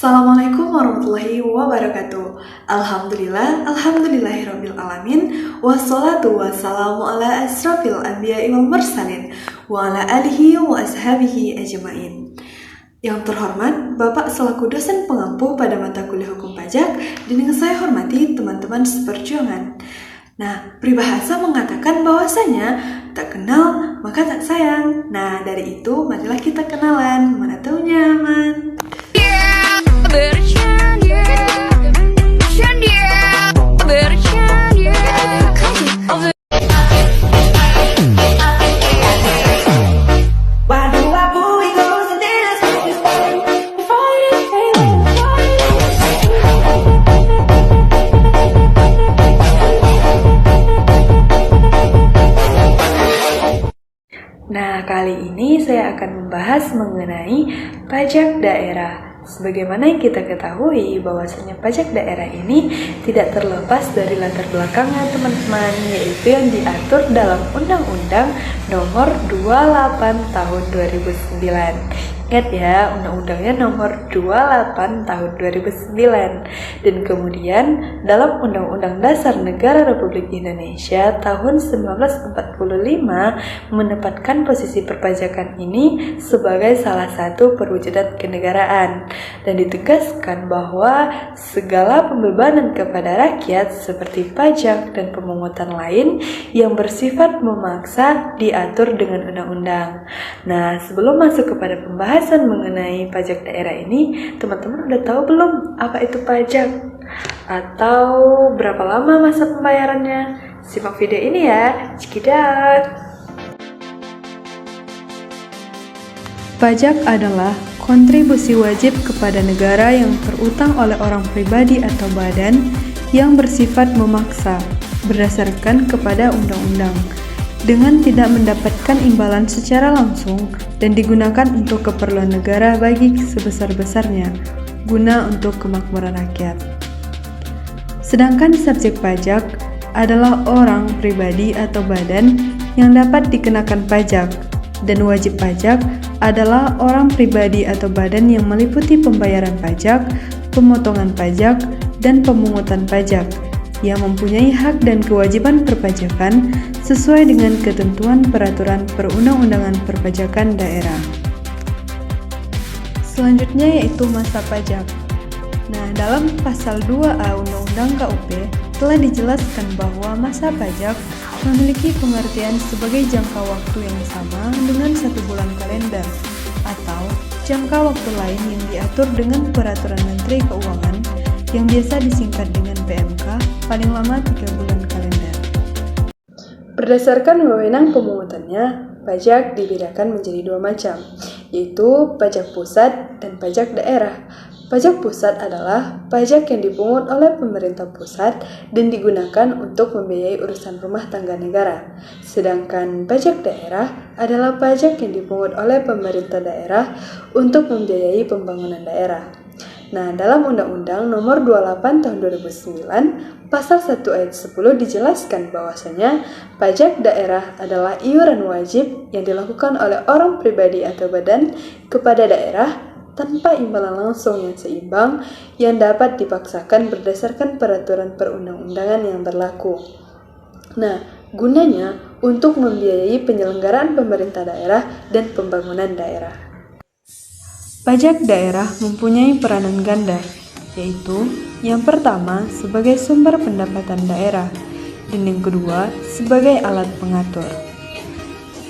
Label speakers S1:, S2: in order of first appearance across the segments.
S1: Assalamualaikum warahmatullahi wabarakatuh. Alhamdulillahirabbil alamin. Wassalatu wassalamu ala asrofil anbiya'i wal mursalin wa ala alihi wa ashabihi ajmain. Yang terhormat Bapak selaku dosen pengampu pada mata kuliah hukum pajak dan yang saya hormati teman-teman seperjuangan. Nah, peribahasa mengatakan bahwasanya tak kenal maka tak sayang. Nah, dari itu marilah kita kenalan, mana taunya aman. Nah, kali ini saya akan membahas mengenai pajak daerah. Sebagaimana yang kita ketahui bahwasanya pajak daerah ini tidak terlepas dari latar belakangnya teman-teman, yaitu yang diatur dalam Undang-Undang Nomor 28 Tahun 2009. Ingat ya, undang-undangnya nomor 28 tahun 2009. Dan kemudian dalam Undang-Undang Dasar Negara Republik Indonesia tahun 1945 menempatkan posisi perpajakan ini sebagai salah satu perwujudan kenegaraan dan ditegaskan bahwa segala pembebanan kepada rakyat seperti pajak dan pemungutan lain yang bersifat memaksa diatur dengan undang-undang. Nah, sebelum masuk kepada pembahasan mengenai pajak daerah ini, teman-teman udah tahu belum apa itu pajak? Atau berapa lama masa pembayarannya? Simak video ini ya, cekidat! Pajak adalah kontribusi wajib kepada negara yang terutang oleh orang pribadi atau badan yang bersifat memaksa berdasarkan kepada undang-undang, dengan tidak mendapatkan imbalan secara langsung dan digunakan untuk keperluan negara bagi sebesar-besarnya guna untuk kemakmuran rakyat. Sedangkan subjek pajak adalah orang pribadi atau badan yang dapat dikenakan pajak, dan wajib pajak adalah orang pribadi atau badan yang meliputi pembayaran pajak, pemotongan pajak, dan pemungutan pajak yang mempunyai hak dan kewajiban perpajakan sesuai dengan ketentuan peraturan perundang-undangan perpajakan daerah. Selanjutnya yaitu masa pajak. Nah, dalam pasal 2A Undang-Undang KUP telah dijelaskan bahwa masa pajak memiliki pengertian sebagai jangka waktu yang sama dengan 1 bulan kalender atau jangka waktu lain yang diatur dengan Peraturan Menteri Keuangan yang biasa disingkat dengan PMK, paling lama 3 bulan kalender. Berdasarkan wewenang pemungutannya, pajak dibedakan menjadi 2 macam, yaitu pajak pusat dan pajak daerah. Pajak pusat adalah pajak yang dipungut oleh pemerintah pusat dan digunakan untuk membiayai urusan rumah tangga negara. Sedangkan pajak daerah adalah pajak yang dipungut oleh pemerintah daerah untuk membiayai pembangunan daerah. Nah, dalam Undang-Undang Nomor 28 Tahun 2009, Pasal 1 Ayat 10 dijelaskan bahwasanya pajak daerah adalah iuran wajib yang dilakukan oleh orang pribadi atau badan kepada daerah tanpa imbalan langsung yang seimbang yang dapat dipaksakan berdasarkan peraturan perundang-undangan yang berlaku. Nah, gunanya untuk membiayai penyelenggaraan pemerintah daerah dan pembangunan daerah. Pajak daerah mempunyai peranan ganda, yaitu yang pertama sebagai sumber pendapatan daerah dan yang kedua sebagai alat pengatur.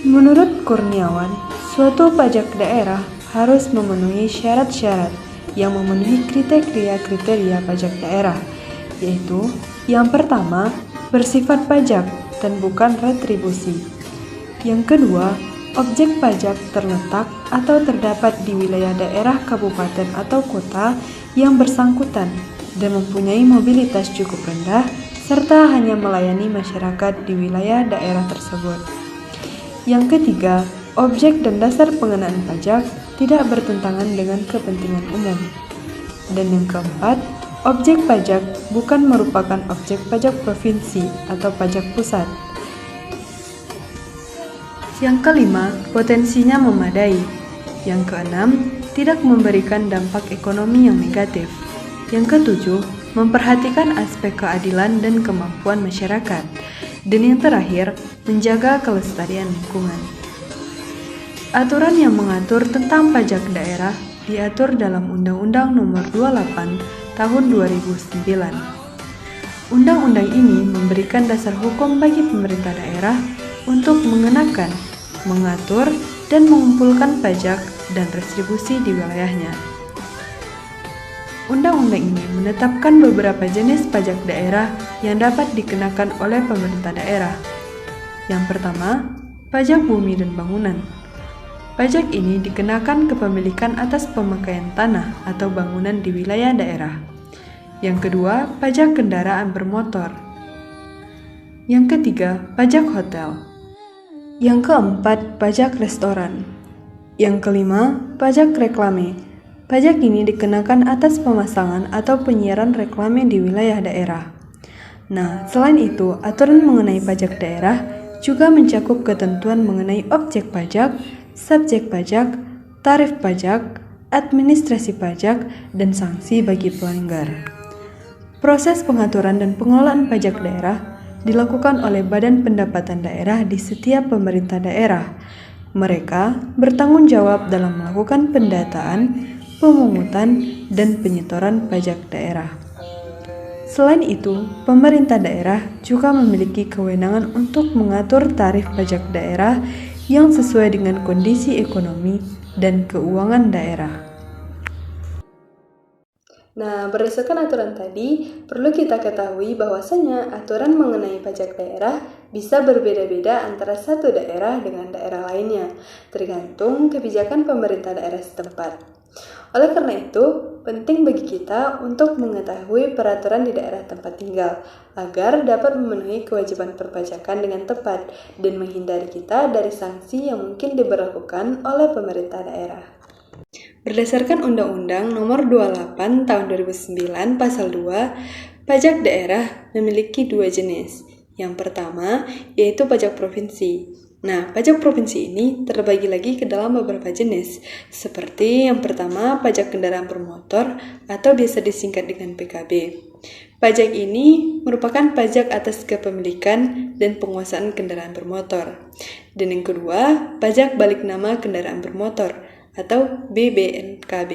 S1: Menurut Kurniawan, suatu pajak daerah harus memenuhi syarat-syarat yang memenuhi kriteria-kriteria pajak daerah, yaitu yang pertama bersifat pajak dan bukan retribusi. Yang kedua, objek pajak terletak atau terdapat di wilayah daerah kabupaten atau kota yang bersangkutan dan mempunyai mobilitas cukup rendah serta hanya melayani masyarakat di wilayah daerah tersebut. Yang ketiga, objek dan dasar pengenaan pajak tidak bertentangan dengan kepentingan umum. Dan yang keempat, objek pajak bukan merupakan objek pajak provinsi atau pajak pusat. Yang kelima, potensinya memadai. Yang keenam, tidak memberikan dampak ekonomi yang negatif. Yang ketujuh, memperhatikan aspek keadilan dan kemampuan masyarakat. Dan yang terakhir, menjaga kelestarian lingkungan. Aturan yang mengatur tentang pajak daerah diatur dalam Undang-Undang Nomor 28 Tahun 2009. Undang-undang ini memberikan dasar hukum bagi pemerintah daerah untuk mengenakan, mengatur, dan mengumpulkan pajak dan retribusi di wilayahnya. Undang-undang ini menetapkan beberapa jenis pajak daerah yang dapat dikenakan oleh pemerintah daerah. Yang pertama, pajak bumi dan bangunan. Pajak ini dikenakan kepemilikan atas pemakaian tanah atau bangunan di wilayah daerah. Yang kedua, pajak kendaraan bermotor. Yang ketiga, pajak hotel. Yang keempat, pajak restoran. Yang kelima, pajak reklame. Pajak ini dikenakan atas pemasangan atau penyiaran reklame di wilayah daerah. Nah, selain itu, aturan mengenai pajak daerah juga mencakup ketentuan mengenai objek pajak, subjek pajak, tarif pajak, administrasi pajak, dan sanksi bagi pelanggar. Proses pengaturan dan pengelolaan pajak daerah dilakukan oleh Badan Pendapatan Daerah di setiap pemerintah daerah. Mereka bertanggung jawab dalam melakukan pendataan, pemungutan, dan penyetoran pajak daerah. Selain itu, pemerintah daerah juga memiliki kewenangan untuk mengatur tarif pajak daerah yang sesuai dengan kondisi ekonomi dan keuangan daerah. Nah, berdasarkan aturan tadi, perlu kita ketahui bahwasanya aturan mengenai pajak daerah bisa berbeda-beda antara satu daerah dengan daerah lainnya, tergantung kebijakan pemerintah daerah setempat. Oleh karena itu, penting bagi kita untuk mengetahui peraturan di daerah tempat tinggal, agar dapat memenuhi kewajiban perpajakan dengan tepat dan menghindari kita dari sanksi yang mungkin diberlakukan oleh pemerintah daerah. Berdasarkan Undang-Undang Nomor 28 Tahun 2009 Pasal 2, pajak daerah memiliki dua jenis. Yang pertama, yaitu pajak provinsi. Nah, pajak provinsi ini terbagi lagi ke dalam beberapa jenis, seperti yang pertama, pajak kendaraan bermotor atau biasa disingkat dengan PKB. Pajak ini merupakan pajak atas kepemilikan dan penguasaan kendaraan bermotor. Dan yang kedua, pajak balik nama kendaraan bermotor atau BBNKB.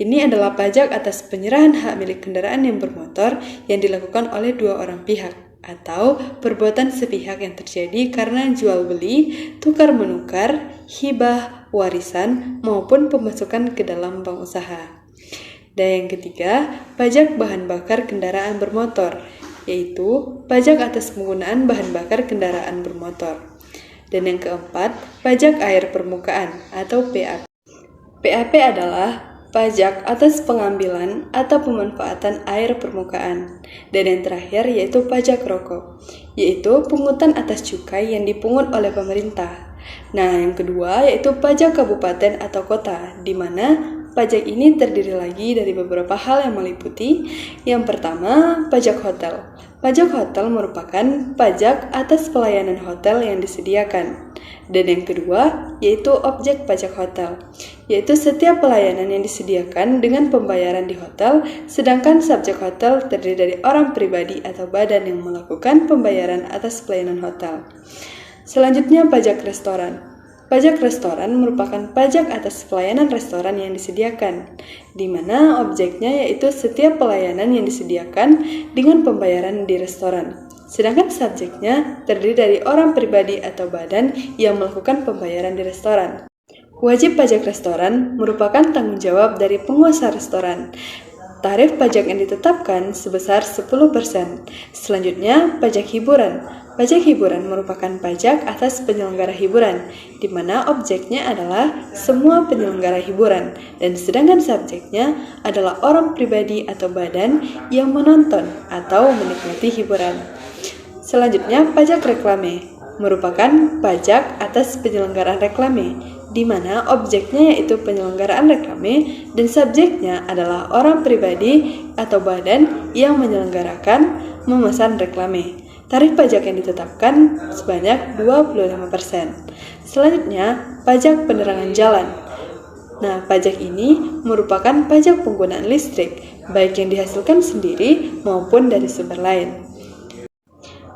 S1: Ini adalah pajak atas penyerahan hak milik kendaraan yang bermotor yang dilakukan oleh dua orang pihak, atau perbuatan sepihak yang terjadi karena jual beli, tukar menukar, hibah, warisan, maupun pemasukan ke dalam bank usaha. Dan yang ketiga, pajak bahan bakar kendaraan bermotor, yaitu pajak atas penggunaan bahan bakar kendaraan bermotor. Dan yang keempat, pajak air permukaan atau PAP. PAP adalah pajak atas pengambilan atau pemanfaatan air permukaan. Dan yang terakhir yaitu pajak rokok, yaitu pungutan atas cukai yang dipungut oleh pemerintah. Nah, yang kedua yaitu pajak kabupaten atau kota, di mana pajak ini terdiri lagi dari beberapa hal yang meliputi. Yang pertama, pajak hotel. Pajak hotel merupakan pajak atas pelayanan hotel yang disediakan. Dan yang kedua, yaitu objek pajak hotel, yaitu setiap pelayanan yang disediakan dengan pembayaran di hotel, sedangkan subjek hotel terdiri dari orang pribadi atau badan yang melakukan pembayaran atas pelayanan hotel. Selanjutnya, pajak restoran. Pajak restoran merupakan pajak atas pelayanan restoran yang disediakan, di mana objeknya yaitu setiap pelayanan yang disediakan dengan pembayaran di restoran. Sedangkan subjeknya terdiri dari orang pribadi atau badan yang melakukan pembayaran di restoran. Wajib pajak restoran merupakan tanggung jawab dari penguasa restoran. Tarif pajak yang ditetapkan sebesar 10%. Selanjutnya, pajak hiburan. Pajak hiburan merupakan pajak atas penyelenggara hiburan, di mana objeknya adalah semua penyelenggara hiburan, dan sedangkan subjeknya adalah orang pribadi atau badan yang menonton atau menikmati hiburan. Selanjutnya, pajak reklame merupakan pajak atas penyelenggaraan reklame, di mana objeknya yaitu penyelenggaraan reklame dan subjeknya adalah orang pribadi atau badan yang menyelenggarakan memesan reklame. Tarif pajak yang ditetapkan sebanyak 25%. Selanjutnya, pajak penerangan jalan. Nah, pajak ini merupakan pajak penggunaan listrik, baik yang dihasilkan sendiri maupun dari sumber lain.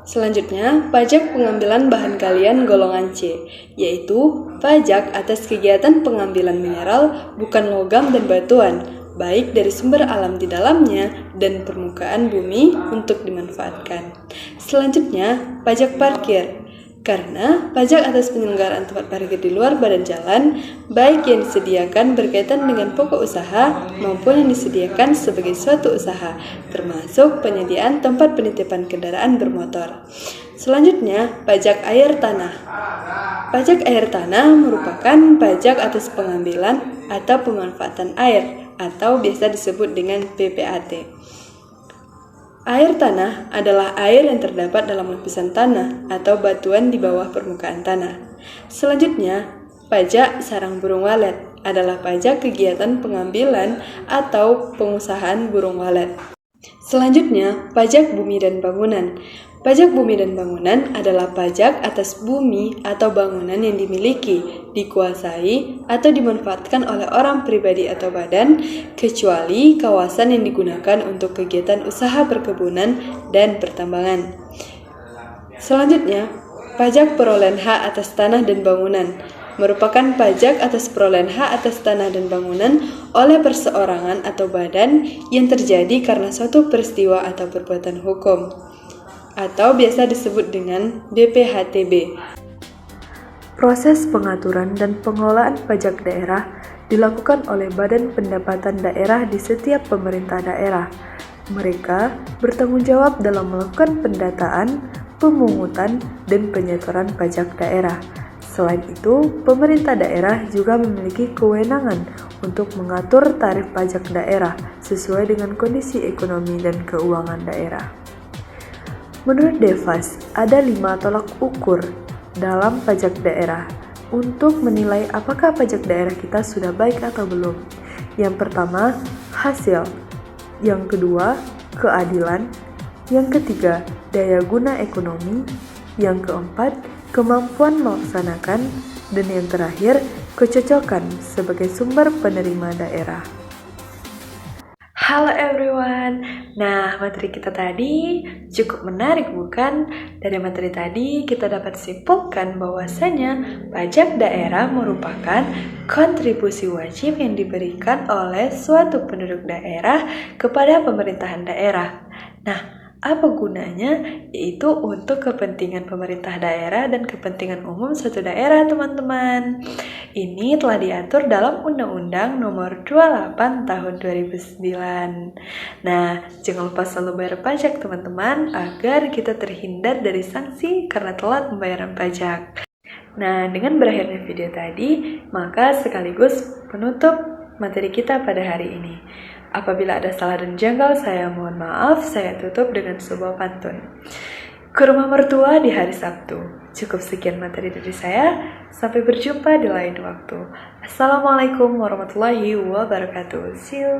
S1: Selanjutnya, pajak pengambilan bahan galian golongan C, yaitu pajak atas kegiatan pengambilan mineral bukan logam dan batuan, baik dari sumber alam di dalamnya dan permukaan bumi untuk dimanfaatkan. Selanjutnya, pajak parkir. Karena pajak atas penyelenggaraan tempat parkir di luar badan jalan, baik yang disediakan berkaitan dengan pokok usaha maupun yang disediakan sebagai suatu usaha, termasuk penyediaan tempat penitipan kendaraan bermotor. Selanjutnya, pajak air tanah. Pajak air tanah merupakan pajak atas pengambilan atau pemanfaatan air, atau biasa disebut dengan PPAT. Air tanah adalah air yang terdapat dalam lapisan tanah atau batuan di bawah permukaan tanah. Selanjutnya, pajak sarang burung walet adalah pajak kegiatan pengambilan atau pengusahaan burung walet. Selanjutnya, pajak bumi dan bangunan. Pajak bumi dan bangunan adalah pajak atas bumi atau bangunan yang dimiliki, dikuasai, atau dimanfaatkan oleh orang pribadi atau badan, kecuali kawasan yang digunakan untuk kegiatan usaha perkebunan dan pertambangan. Selanjutnya, pajak perolehan hak atas tanah dan bangunan merupakan pajak atas perolehan hak atas tanah dan bangunan oleh perseorangan atau badan yang terjadi karena suatu peristiwa atau perbuatan hukum, atau biasa disebut dengan BPHTB. Proses pengaturan dan pengelolaan pajak daerah dilakukan oleh Badan Pendapatan Daerah di setiap pemerintah daerah. Mereka bertanggung jawab dalam melakukan pendataan, pemungutan, dan penyetoran pajak daerah. Selain itu, pemerintah daerah juga memiliki kewenangan untuk mengatur tarif pajak daerah sesuai dengan kondisi ekonomi dan keuangan daerah. Menurut Devas, ada 5 tolak ukur dalam pajak daerah untuk menilai apakah pajak daerah kita sudah baik atau belum. Yang pertama, hasil. Yang kedua, keadilan. Yang ketiga, daya guna ekonomi. Yang keempat, kemampuan melaksanakan. Dan yang terakhir, kecocokan sebagai sumber penerima daerah. Halo everyone, nah materi kita tadi cukup menarik bukan? Dari materi tadi kita dapat simpulkan bahwasanya pajak daerah merupakan kontribusi wajib yang diberikan oleh suatu penduduk daerah kepada pemerintahan daerah. Nah, apa gunanya? Yaitu untuk kepentingan pemerintah daerah dan kepentingan umum suatu daerah, teman-teman. Ini telah diatur dalam Undang-Undang Nomor 28 Tahun 2009. Nah, jangan lupa selalu bayar pajak, teman-teman, agar kita terhindar dari sanksi karena telat pembayaran pajak. Nah, dengan berakhirnya video tadi, maka sekaligus penutup materi kita pada hari ini. Apabila ada salah dan janggal, saya mohon maaf. Saya tutup dengan sebuah pantun. Ke rumah mertua di hari Sabtu. Cukup sekian materi dari saya. Sampai berjumpa di lain waktu. Assalamualaikum warahmatullahi wabarakatuh. See you.